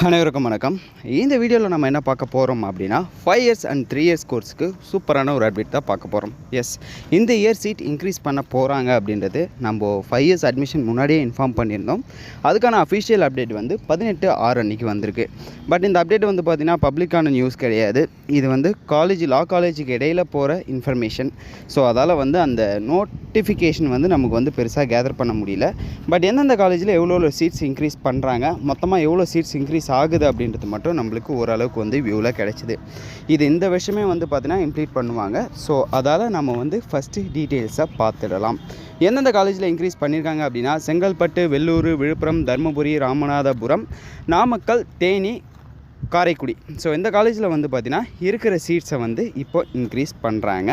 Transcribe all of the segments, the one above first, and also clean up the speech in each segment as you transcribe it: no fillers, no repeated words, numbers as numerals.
அனைவருக்கும் வணக்கம். இந்த வீடியோவில் நம்ம என்ன பார்க்க போகிறோம் அப்படின்னா 5 years and 3 years கோர்ஸுக்கு சூப்பரான ஒரு அப்டேட் தான் பார்க்க போகிறோம். எஸ், இந்த இயர் சீட் இன்க்ரீஸ் பண்ண போகிறாங்க அப்படின்றது நம்ம 5 years அட்மிஷன் முன்னாடியே இன்ஃபார்ம் பண்ணியிருந்தோம். அதுக்கான அஃபிஷியல் அப்டேட் வந்து 18/6 அன்றைக்கி வந்திருக்கு. பட் இந்த அப்டேட் வந்து பார்த்திங்கன்னா பப்ளிக்கான நியூஸ் கிடையாது. இது வந்து லா காலேஜுக்கு இடையில் போகிற இன்ஃபர்மேஷன். ஸோ அதால் வந்து அந்த நோட்டிஃபிகேஷன் வந்து நமக்கு வந்து பெருசாக கேதர் பண்ண முடியல. பட் எந்தெந்த காலேஜில் எவ்வளோ சீட்ஸ் இன்க்ரீஸ் பண்ணுறாங்க, மொத்தமாக எவ்வளோ சீட்ஸ் இன்க்ரீஸ் ஆகுது அப்படின்றது மட்டும் நம்மளுக்கு ஓரளவுக்கு வந்து வியூவில் கிடைச்சிது. இது இந்த விஷயமே வந்து பார்த்தீங்கன்னா இம்ப்ளீட் பண்ணுவாங்க. ஸோ அதால் நம்ம வந்து ஃபஸ்ட்டு டீட்டெயில்ஸை பார்த்துடலாம். எந்தெந்த காலேஜில் இன்க்ரீஸ் பண்ணியிருக்காங்க அப்படின்னா செங்கல்பட்டு, வெள்ளூர், விழுப்புரம், தருமபுரி, ராமநாதபுரம், நாமக்கல், தேனி, காரைக்குடி. ஸோ இந்த காலேஜில் வந்து பார்த்திங்கன்னா இருக்கிற சீட்ஸை வந்து இப்போ இன்க்ரீஸ் பண்ணுறாங்க.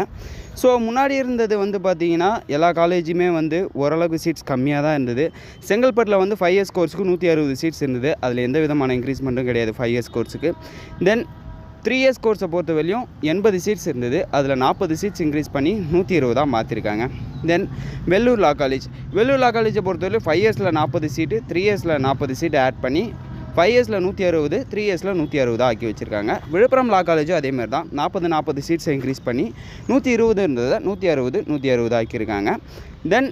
ஸோ முன்னாடி இருந்தது வந்து பார்த்திங்கன்னா எல்லா காலேஜுமே வந்து ஓரளவுக்கு சீட்ஸ் கம்மியாக தான் இருந்தது. செங்கல்பட்டில் வந்து 5 years கோர்ஸுக்கு 160 சீட்ஸ் இருந்தது. அதில் எந்த விதமான இன்க்ரீஸ்மெண்ட்டும் கிடையாது 5 years கோர்ஸுக்கு. தென் 3 years கோர்ஸை பொறுத்த வரையும் 80 சீட்ஸ் இருந்தது. அதில் 40 சீட்ஸ் இன்க்ரீஸ் பண்ணி 120 மாற்றிருக்காங்க. தென் வெள்ளூர் லா காலேஜை பொறுத்தவரையும் 5 yearsல 40 சீட்டு, 3 yearsல 40 சீட்டு ஆட் பண்ணி 5 yearsல 160, 3 yearsல 160 ஆக்கி வச்சுருக்காங்க. விழுப்புரம் லா காலேஜும் அதேமாதிரி தான் 40 சீட்ஸை இன்க்ரீஸ் பண்ணி 120 இருந்ததை 160 ஆக்கியிருக்காங்க. தென்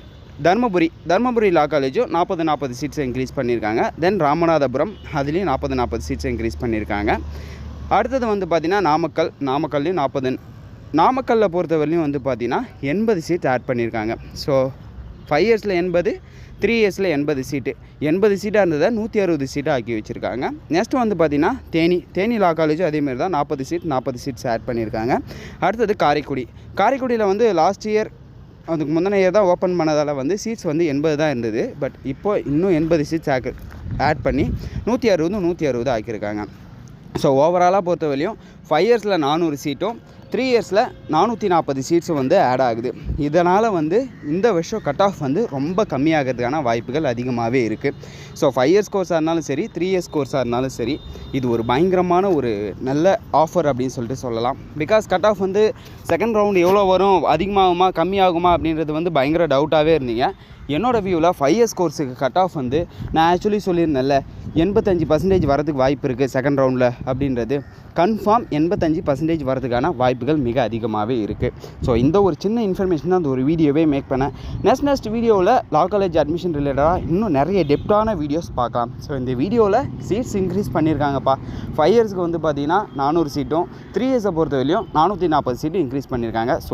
தர்மபுரி லா காலேஜும் 40 சீட்ஸை இன்க்ரீஸ் பண்ணியிருக்காங்க. தென் ராமநாதபுரம் அதுலேயும் 40 சீட்ஸை இன்க்ரீஸ் பண்ணியிருக்காங்க. அடுத்தது வந்து பார்த்திங்கன்னா நாமக்கல்லையும் 40. நாமக்கல்லில் பொறுத்தவரையிலையும் வந்து பார்த்திங்கன்னா 80 சீட் ஆட் பண்ணியிருக்காங்க. ஸோ 5 yearsல 80, 3 yearsல 80 சீட்டு. 80 சீட்டாக இருந்ததை 160 சீட்டாக ஆக்கி வச்சுருக்காங்க. நெக்ஸ்ட்டு வந்து பார்த்திங்கன்னா தேனி லா காலேஜும் அதேமாரி தான் 40 சீட்ஸ் ஆட் பண்ணியிருக்காங்க. அடுத்தது காரைக்குடியில் வந்து லாஸ்ட் இயர் அதுக்கு முந்தின இயர் தான் ஓப்பன் பண்ணதால் வந்து சீட்ஸ் வந்து 80 தான் இருந்தது. பட் இப்போ இன்னும் 80 சீட்ஸ் ஆட் பண்ணி 160 ஆக்கியிருக்காங்க. ஸோ ஓவராலாக பொறுத்தவரையும் 5 yearsல 400 சீட்டும் 3 yearsல 440 சீட்ஸும் வந்து ஆட் ஆகுது. இதனால் வந்து இந்த வருஷம் கட் ஆஃப் வந்து ரொம்ப கம்மியாகிறதுக்கான வாய்ப்புகள் அதிகமாகவே இருக்குது. ஸோ 5 years கோர்ஸாக இருந்தாலும் சரி, 3 years கோர்ஸாக இருந்தாலும் சரி, இது ஒரு பயங்கரமான ஒரு நல்ல ஆஃபர் அப்படின்னு சொல்லிட்டு சொல்லலாம். பிகாஸ் கட் ஆஃப் வந்து செகண்ட் ரவுண்டு எவ்வளோ வரும், அதிகமாகுமா கம்மியாகுமா அப்படின்றது வந்து பயங்கர டவுட்டாகவே இருந்தீங்க. என்னோடய வியூவில் 5 years கோர்ஸுக்கு கட் ஆஃப் வந்து நான் ஆக்சுவலி சொல்லியிருந்தேன்ல 85% வரதுக்கு வாய்ப்பு இருக்குது செகண்ட் ரவுண்டில் அப்படின்றது கன்ஃபார்ம் 85% வரதுக்கான வாய்ப்புகள் மிக அதிகமாகவே இருக்குது. ஸோ இந்த ஒரு சின்ன இன்ஃபர்மேஷன் தான் அந்த ஒரு வீடியோவே மேக் பண்ணேன். நெக்ஸ்ட் வீடியோவில் லா காலேஜ் அட்மிஷன் ரிலேட்டடாக இன்னும் நிறைய டெப்த்தான வீடியோஸ் பார்க்கலாம். ஸோ இந்த வீடியோவில் சீட்ஸ் இன்க்ரீஸ் பண்ணியிருக்காங்கப்பா. 5 yearsக்கு வந்து பார்த்திங்கன்னா 400 சீட்டும், 3 yearsை பொறுத்தவரையிலையும் 440 சீட்டும் இன்க்ரீஸ் பண்ணியிருக்காங்க. ஸோ